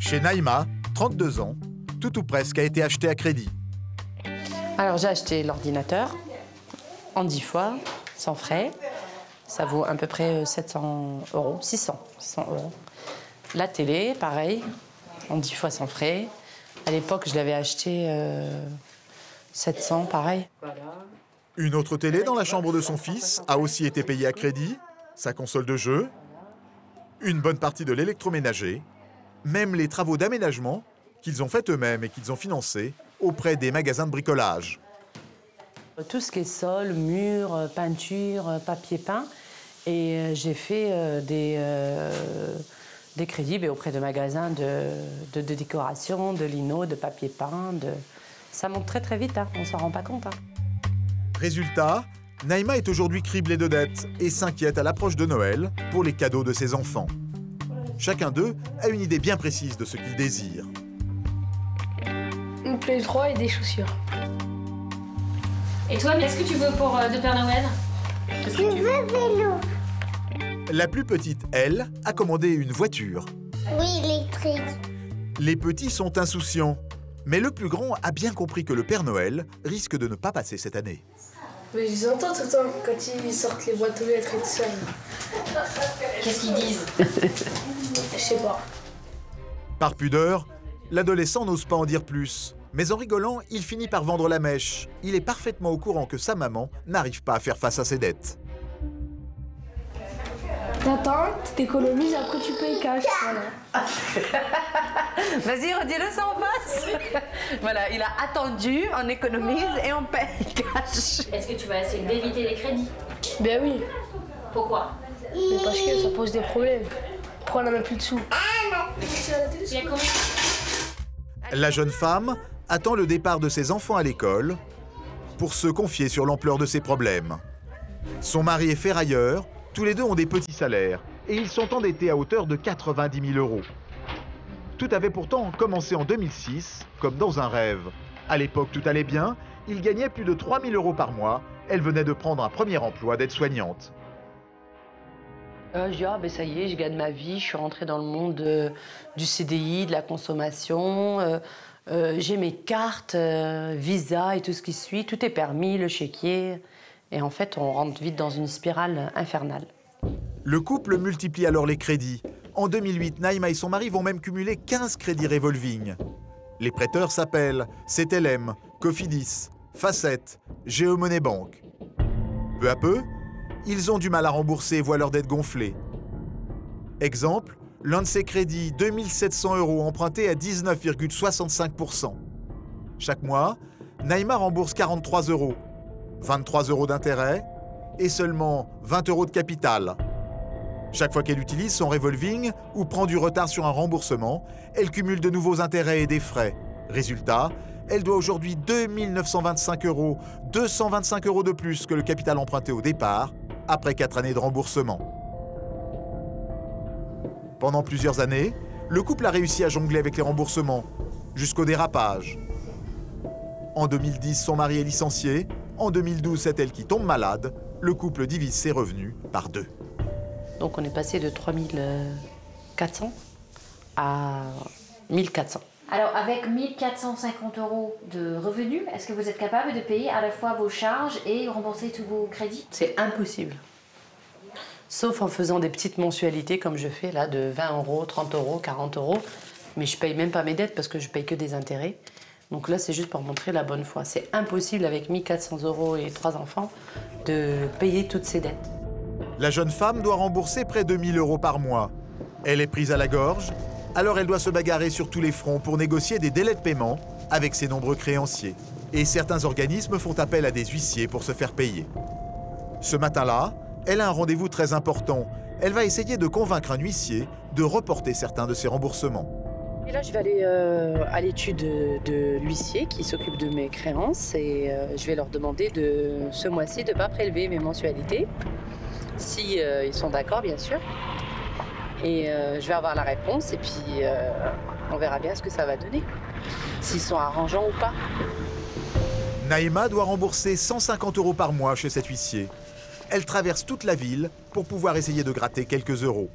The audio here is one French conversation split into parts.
Chez Naïma, 32 ans, tout ou presque a été acheté à crédit. Alors j'ai acheté l'ordinateur en 10 fois, sans frais. Ça vaut à peu près 700 €, 600 €. La télé, pareil, en 10 fois sans frais. À l'époque, je l'avais acheté 700, pareil. Voilà. Une autre télé dans la chambre de son fils a aussi été payée à crédit, sa console de jeu, une bonne partie de l'électroménager, même les travaux d'aménagement qu'ils ont fait eux-mêmes et qu'ils ont financés auprès des magasins de bricolage. Tout ce qui est sol, mur, peinture, papier peint. Et j'ai fait des crédits auprès de magasins de décoration, de lino, de papier peint. Ça monte très très vite, hein. On ne s'en rend pas compte. Hein. Résultat, Naïma est aujourd'hui criblée de dettes et s'inquiète à l'approche de Noël pour les cadeaux de ses enfants. Chacun d'eux a une idée bien précise de ce qu'il désire. Une Play 3 et des chaussures. Et toi, qu'est-ce que tu veux pour de Père Noël? Je veux vélo. La plus petite, elle, a commandé une voiture. Oui, électrique. Les petits sont insouciants, mais le plus grand a bien compris que le Père Noël risque de ne pas passer cette année. Mais je les entends tout le temps quand ils sortent les boîtes aux lettres et tout ça. Qu'est-ce qu'ils disent? Je sais pas. Par pudeur, l'adolescent n'ose pas en dire plus. Mais en rigolant, il finit par vendre la mèche. Il est parfaitement au courant que sa maman n'arrive pas à faire face à ses dettes. T'attends, tu t'économises, après tu payes cash. Voilà. Vas-y, redis-le ça en face. Voilà, il a attendu, on économise et on paye cash. Est-ce que tu vas essayer d'éviter les crédits? Ben oui, Pourquoi? mais parce que ça pose des problèmes. Pourquoi on n'en a plus de sous? Il y a combien? La jeune femme attend le départ de ses enfants à l'école pour se confier sur l'ampleur de ses problèmes. Son mari est ferrailleur, tous les deux ont des petits salaires et ils sont endettés à hauteur de 90 000 €. Tout avait pourtant commencé en 2006, comme dans un rêve. À l'époque, tout allait bien, il gagnait plus de 3 000 € par mois. Elle venait de prendre un premier emploi d'aide-soignante. Je dis, ah ben ça y est, je gagne ma vie, je suis rentrée dans le monde du CDI, de la consommation, j'ai mes cartes, Visa et tout ce qui suit, tout est permis, le chéquier. Et en fait, on rentre vite dans une spirale infernale. Le couple multiplie alors les crédits. En 2008, Naïma et son mari vont même cumuler 15 crédits revolving. Les prêteurs s'appellent CTLM, Cofidis, Facette, Géomoney Bank. Peu à peu, ils ont du mal à rembourser et voient leurs dettes gonfler. Exemple, l'un de ces crédits, 2 700 € empruntés à 19,65 %. Chaque mois, Naïma rembourse 43 €, 23 € d'intérêt et seulement 20 € de capital. Chaque fois qu'elle utilise son revolving ou prend du retard sur un remboursement, elle cumule de nouveaux intérêts et des frais. Résultat, elle doit aujourd'hui 2 925 €, 225 € de plus que le capital emprunté au départ, après 4 années de remboursement. Pendant plusieurs années, le couple a réussi à jongler avec les remboursements, jusqu'au dérapage. En 2010, son mari est licencié. En 2012, c'est elle qui tombe malade. Le couple divise ses revenus par 2. Donc on est passé de 3 400 à 1 400. Alors, avec 1 450 € de revenus, est-ce que vous êtes capable de payer à la fois vos charges et rembourser tous vos crédits? C'est impossible. Sauf en faisant des petites mensualités comme je fais là, de 20 €, 30 €, 40 €. Mais je paye même pas mes dettes parce que je paye que des intérêts. Donc là, c'est juste pour montrer la bonne foi. C'est impossible avec 1 400 € et 3 enfants de payer toutes ces dettes. La jeune femme doit rembourser près de 1 000 € par mois. Elle est prise à la gorge, alors elle doit se bagarrer sur tous les fronts pour négocier des délais de paiement avec ses nombreux créanciers. Et certains organismes font appel à des huissiers pour se faire payer. Ce matin-là, elle a un rendez-vous très important. Elle va essayer de convaincre un huissier de reporter certains de ses remboursements. Et là, je vais aller à l'étude de l'huissier qui s'occupe de mes créances et je vais leur demander de ce mois-ci de ne pas prélever mes mensualités, si ils sont d'accord, bien sûr. Et je vais avoir la réponse et puis on verra bien ce que ça va donner, s'ils sont arrangeants ou pas. Naïma doit rembourser 150 € par mois chez cet huissier. Elle traverse toute la ville pour pouvoir essayer de gratter quelques euros.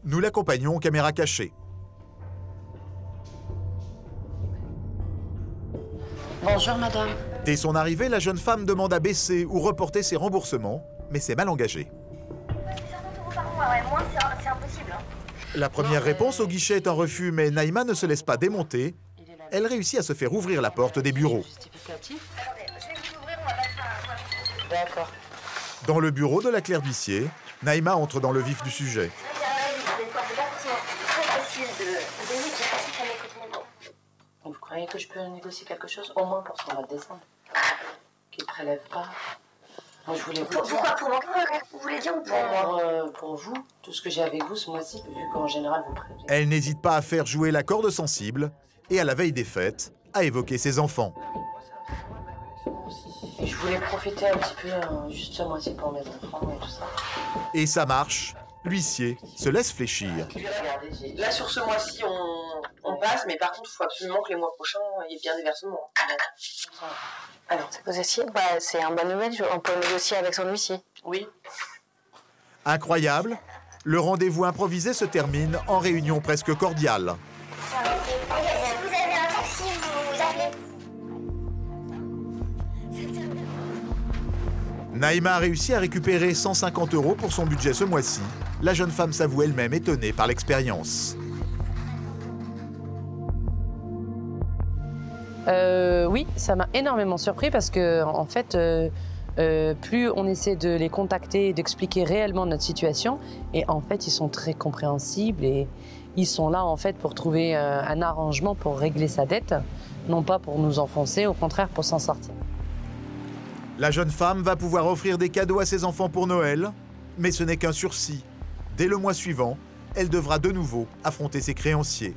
Nous l'accompagnons en caméra cachée. Bonjour madame. Dès son arrivée, la jeune femme demande à baisser ou reporter ses remboursements, mais c'est mal engagé. C'est 50 € par mois, ouais, moins c'est impossible. Hein. La première réponse au guichet est un refus, mais Naïma ne se laisse pas démonter. Elle réussit à se faire ouvrir la porte des bureaux. Justificatif. Attendez, je vais vous ouvrir, on va mettre ça. D'accord. Dans le bureau de la clerc d'huissier, Naïma entre dans le vif du sujet. Vous croyez que je peux négocier quelque chose, au moins pour son mois de décembre, qu'il ne prélève pas? Moi, je voulais vous dire. Pourquoi? Pour mon cœur, vous voulez dire ou pour Pour vous, tout ce que j'ai avec vous ce mois-ci, vu qu'en général vous prélevez. Elle n'hésite pas à faire jouer la corde sensible et à la veille des fêtes, à évoquer ses enfants. Et je voulais profiter un petit peu, juste ce mois-ci pour mes enfants et tout ça. Et ça marche. L'huissier se laisse fléchir. Là, sur ce mois-ci, on passe, mais par contre, il faut absolument que les mois prochains, il y ait bien des versements. Alors, Vous aussi, c'est une bonne nouvelle, on peut négocier avec son huissier. oui. Incroyable, le rendez-vous improvisé se termine en réunion presque cordiale. Si vous avez un taxi, vous appelez. Naïma a réussi à récupérer 150 € pour son budget ce mois-ci. La jeune femme s'avoue elle-même étonnée par l'expérience. Oui, ça m'a énormément surpris parce que, en fait, plus on essaie de les contacter, d'expliquer réellement notre situation, et en fait, ils sont très compréhensibles et ils sont là, en fait, pour trouver un arrangement pour régler sa dette, non pas pour nous enfoncer, au contraire, pour s'en sortir. La jeune femme va pouvoir offrir des cadeaux à ses enfants pour Noël, mais ce n'est qu'un sursis. Dès le mois suivant, elle devra de nouveau affronter ses créanciers.